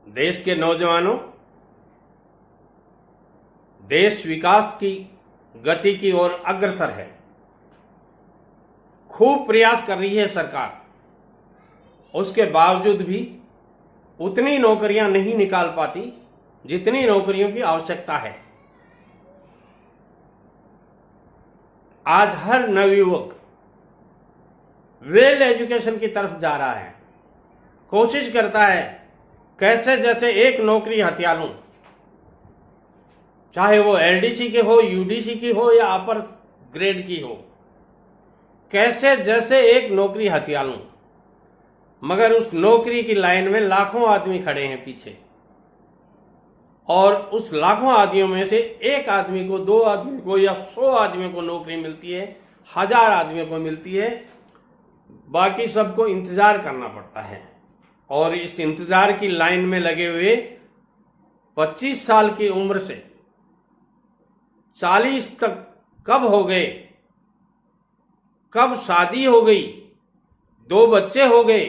देश के नौजवानों, देश विकास की गति की ओर अग्रसर है। खूब प्रयास कर रही है सरकार, उसके बावजूद भी उतनी नौकरियां नहीं निकाल पाती जितनी नौकरियों की आवश्यकता है। आज हर नवयुवक वेल एजुकेशन की तरफ जा रहा है, कोशिश करता है कैसे जैसे एक नौकरी हथिया लूं, चाहे वो एलडीसी की हो, यूडीसी की हो या अपर ग्रेड की हो, कैसे जैसे एक नौकरी हथिया लूं। मगर उस नौकरी की लाइन में लाखों आदमी खड़े हैं पीछे, और उस लाखों आदमियों में से एक आदमी को, दो आदमी को या 100 आदमियों को नौकरी मिलती है, 1000 आदमियों को मिलती है, बाकी सबको इंतजार करना पड़ता है। और इस इंतजार की लाइन में लगे हुए 25 साल की उम्र से 40 तक कब हो गए, कब शादी हो गई, 2 बच्चे हो गए,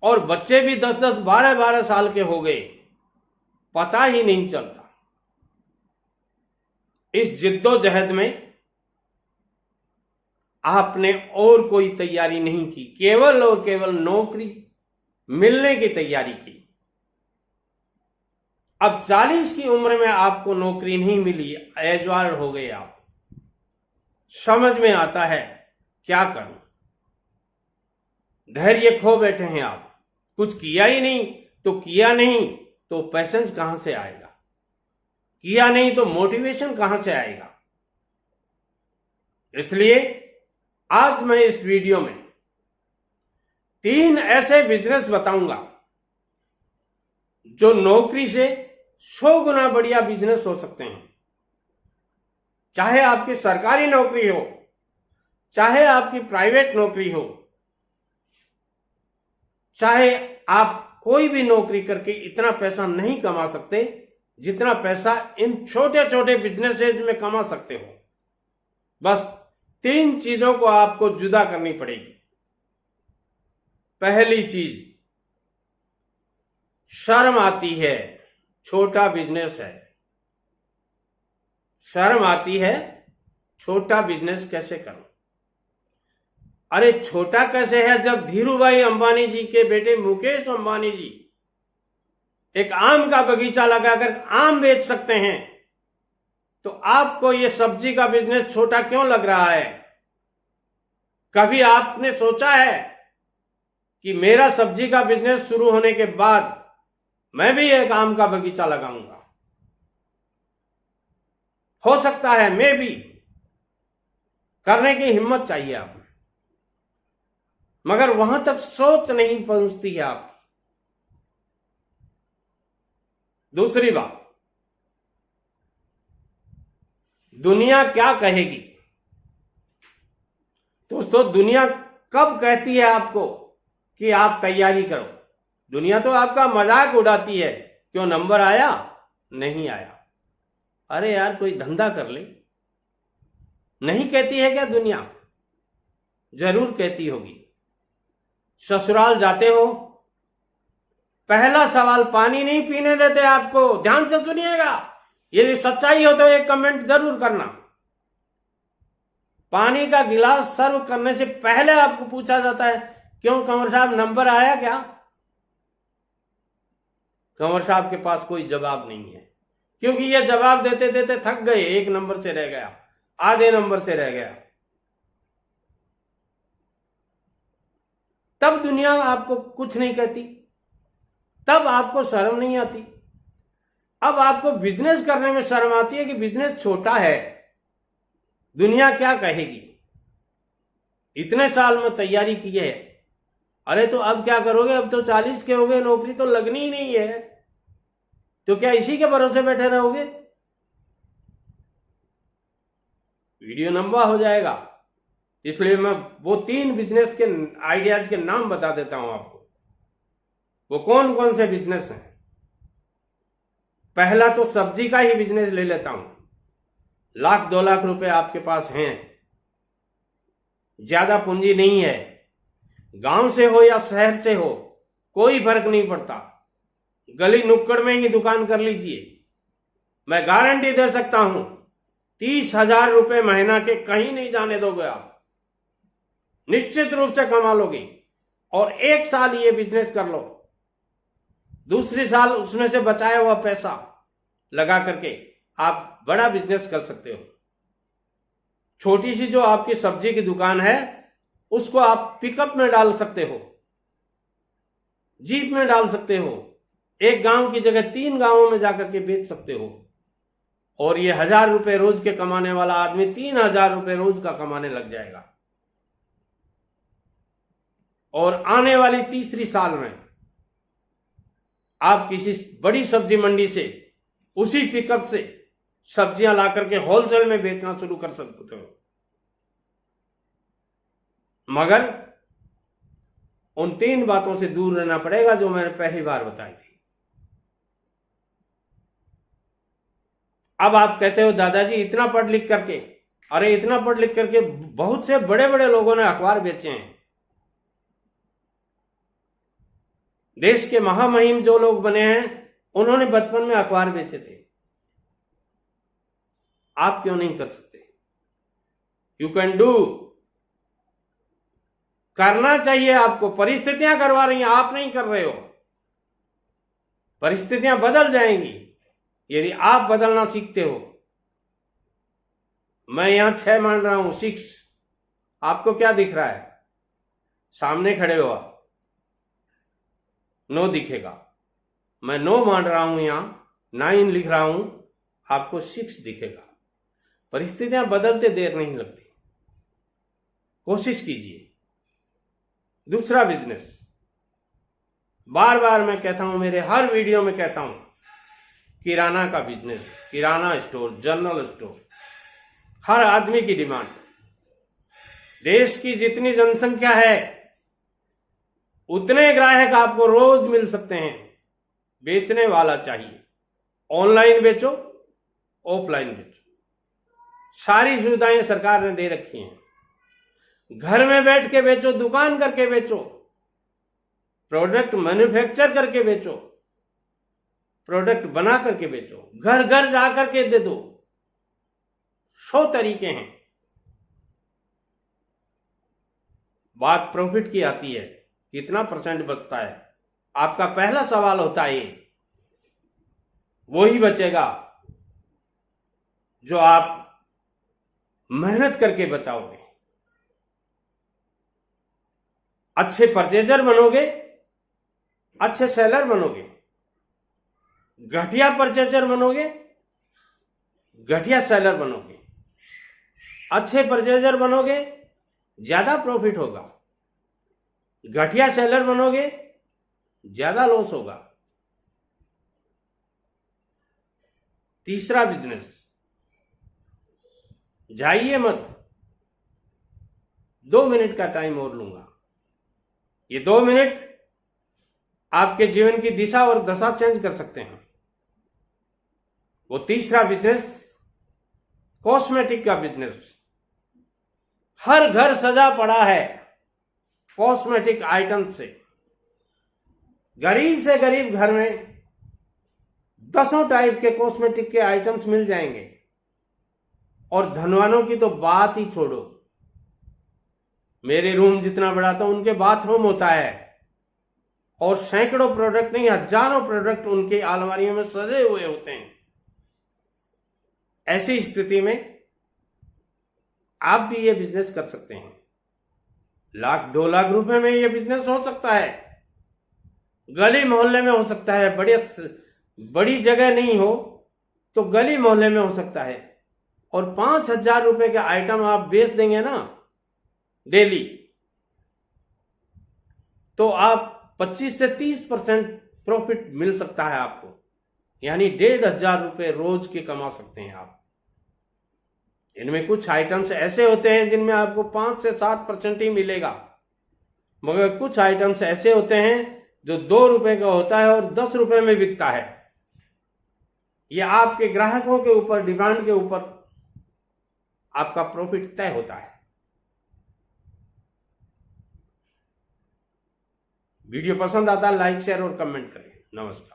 और बच्चे भी 10-10, 12-12 साल के हो गए, पता ही नहीं चलता। इस जिद्दोजहद में आपने और कोई तैयारी नहीं की, केवल और केवल नौकरी मिलने की तैयारी की। अब 40 की उम्र में आपको नौकरी नहीं मिली, एजवार हो गए आप, समझ में आता है क्या करूं, धैर्य खो बैठे हैं आप, कुछ किया ही नहीं तो किया नहीं तो पैसेंस कहां से आएगा, किया नहीं तो मोटिवेशन कहां से आएगा। इसलिए आज मैं इस वीडियो में 3 ऐसे बिजनेस बताऊंगा जो नौकरी से 100 गुना बढ़िया बिजनेस हो सकते हैं। चाहे आपकी सरकारी नौकरी हो, चाहे आपकी प्राइवेट नौकरी हो, चाहे आप कोई भी नौकरी करके इतना पैसा नहीं कमा सकते जितना पैसा इन छोटे छोटे बिजनेसेस में कमा सकते हो। बस 3 चीजों को आपको जुदा करनी पड़ेगी। पहली चीज, शर्म आती है, छोटा बिजनेस है, शर्म आती है, छोटा बिजनेस कैसे करूं। अरे छोटा कैसे है, जब धीरूभाई अंबानी जी के बेटे मुकेश अंबानी जी एक आम का बगीचा लगाकर आम बेच सकते हैं, तो आपको यह सब्जी का बिजनेस छोटा क्यों लग रहा है? कभी आपने सोचा है कि मेरा सब्जी का बिजनेस शुरू होने के बाद मैं भी एक आम का बगीचा लगाऊंगा? हो सकता है, मैं भी, करने की हिम्मत चाहिए आप, मगर वहां तक सोच नहीं पहुंचती है आपकी। दूसरी बात, दुनिया क्या कहेगी? दोस्तों, दुनिया कब कहती है आपको कि आप तैयारी करो? दुनिया तो आपका मजाक उड़ाती है, क्यों नंबर आया, नहीं आया, अरे यार कोई धंधा कर ले। नहीं कहती है क्या दुनिया? जरूर कहती होगी। ससुराल जाते हो, पहला सवाल पानी नहीं पीने देते आपको, ध्यान से सुनिएगा, यदि सच्चाई हो तो एक कमेंट जरूर करना। पानी का गिलास सर्व करने से पहले आपको पूछा जाता है, क्यों कंवर साहब नंबर आया क्या? कंवर साहब के पास कोई जवाब नहीं है, क्योंकि ये जवाब देते देते थक गए, 1 नंबर से रह गया, आधे नंबर से रह गया। तब दुनिया आपको कुछ नहीं कहती, तब आपको शर्म नहीं आती। अब आपको बिजनेस करने में शर्म आती है कि बिजनेस छोटा है, दुनिया क्या कहेगी। इतने साल में तैयारी की है, अरे तो अब क्या करोगे? अब तो 40 के हो गए, नौकरी तो लगनी ही नहीं है, तो क्या इसी के भरोसे बैठे रहोगे? वीडियो लंबा हो जाएगा, इसलिए मैं वो 3 बिजनेस के आइडियाज के नाम बता देता हूं आपको, वो कौन कौन से बिजनेस हैं। पहला तो सब्जी का ही बिजनेस ले लेता हूं। 1,00,000-2 लाख रुपए आपके पास हैं, ज्यादा पूंजी नहीं है, गांव से हो या शहर से हो, कोई फर्क नहीं पड़ता, गली नुक्कड़ में ही दुकान कर लीजिए, मैं गारंटी दे सकता हूं 30,000 रुपए महीना के कहीं नहीं जाने दोगे आप, निश्चित रूप से कमा लोगे। और 1 साल ये बिजनेस कर लो, दूसरी साल उसमें से बचाया हुआ पैसा लगा करके आप बड़ा बिजनेस कर सकते हो। छोटी सी जो आपकी सब्जी की दुकान है उसको आप पिकअप में डाल सकते हो, जीप में डाल सकते हो, एक गांव की जगह 3 गांवों में जाकर के बेच सकते हो। और ये 1,000 रुपए रोज के कमाने वाला आदमी 3,000 रुपए रोज का कमाने लग जाएगा। और आने वाली तीसरी साल में आप किसी बड़ी सब्जी मंडी से उसी पिकअप से सब्जियां ला करके होलसेल में बेचना शुरू कर सकते हो। मगर उन 3 बातों से दूर रहना पड़ेगा जो मैंने पहली बार बताई थी। अब आप कहते हो दादाजी इतना पढ़ लिख करके, अरे इतना पढ़ लिख करके बहुत से बड़े बड़े लोगों ने अखबार बेचे हैं। देश के महामहिम जो लोग बने हैं उन्होंने बचपन में अखबार बेचे थे। आप क्यों नहीं कर सकते? You can do. करना चाहिए आपको। परिस्थितियां करवा रही हैं, आप नहीं कर रहे हो। परिस्थितियां बदल जाएंगी यदि आप बदलना सीखते हो। मैं यहां 6 मान रहा हूं, 6। आपको क्या दिख रहा है? सामने खड़े हो आप, 9 दिखेगा। मैं 9 मान रहा हूं, यहां 9 लिख रहा हूं, आपको 6 दिखेगा। परिस्थितियां बदलते देर नहीं लगती, कोशिश कीजिए। दूसरा बिजनेस, बार बार मैं कहता हूं, मेरे हर वीडियो में कहता हूं, किराना का बिजनेस, किराना स्टोर, जनरल स्टोर, हर आदमी की डिमांड। देश की जितनी जनसंख्या है उतने ग्राहक आपको रोज मिल सकते हैं। बेचने वाला चाहिए। ऑनलाइन बेचो, ऑफलाइन बेचो, सारी सुविधाएं सरकार ने दे रखी हैं। घर में बैठ के बेचो, दुकान करके बेचो, प्रोडक्ट मैन्युफैक्चर करके बेचो, प्रोडक्ट बना करके बेचो, घर घर जा करके दे दो। 100 तरीके हैं। बात प्रॉफिट की आती है, कितना % बचता है। आपका पहला सवाल होता है ये, वो ही बचेगा जो आप मेहनत करके बचाओगे। अच्छे परचेजर बनोगे, अच्छे सेलर बनोगे। घटिया परचेजर बनोगे, घटिया सेलर बनोगे। अच्छे परचेजर बनोगे, ज्यादा प्रॉफिट होगा। घटिया सेलर बनोगे, ज्यादा लॉस होगा। तीसरा बिजनेस, जाइए मत। 2 मिनट का टाइम और लूंगा। ये 2 मिनट आपके जीवन की दिशा और दशा चेंज कर सकते हैं। वो तीसरा बिजनेस, कॉस्मेटिक का बिजनेस। हर घर सजा पड़ा है कॉस्मेटिक आइटम से। गरीब से गरीब घर में 10 टाइप के कॉस्मेटिक के आइटम्स मिल जाएंगे। और धनवानों की तो बात ही छोड़ो। मेरे रूम जितना बड़ा था उनके बाथरूम होता है, और सैकड़ों प्रोडक्ट नहीं, हजारों प्रोडक्ट उनके अलमारियों में सजे हुए होते हैं। ऐसी स्थिति में आप भी ये बिजनेस कर सकते हैं। 1,00,000-2 लाख रुपए में ये बिजनेस हो सकता है। गली मोहल्ले में हो सकता है। बड़ी जगह नहीं हो तो गली मोहल्ले में हो सकता है। और 5,000 रुपए के आइटम आप बेच देंगे ना डेली, तो आप 25 से 30% प्रॉफिट मिल सकता है आपको। यानी 1,500 रुपए रोज के कमा सकते हैं आप। इनमें कुछ आइटम्स ऐसे होते हैं जिनमें आपको 5 से 7% ही मिलेगा, मगर कुछ आइटम्स ऐसे होते हैं जो 2 रुपए का होता है और 10 रुपए में बिकता है। यह आपके ग्राहकों के ऊपर, डिमांड के ऊपर आपका प्रॉफिट तय होता है। वीडियो पसंद आता है लाइक, शेयर और कमेंट करें। नमस्कार।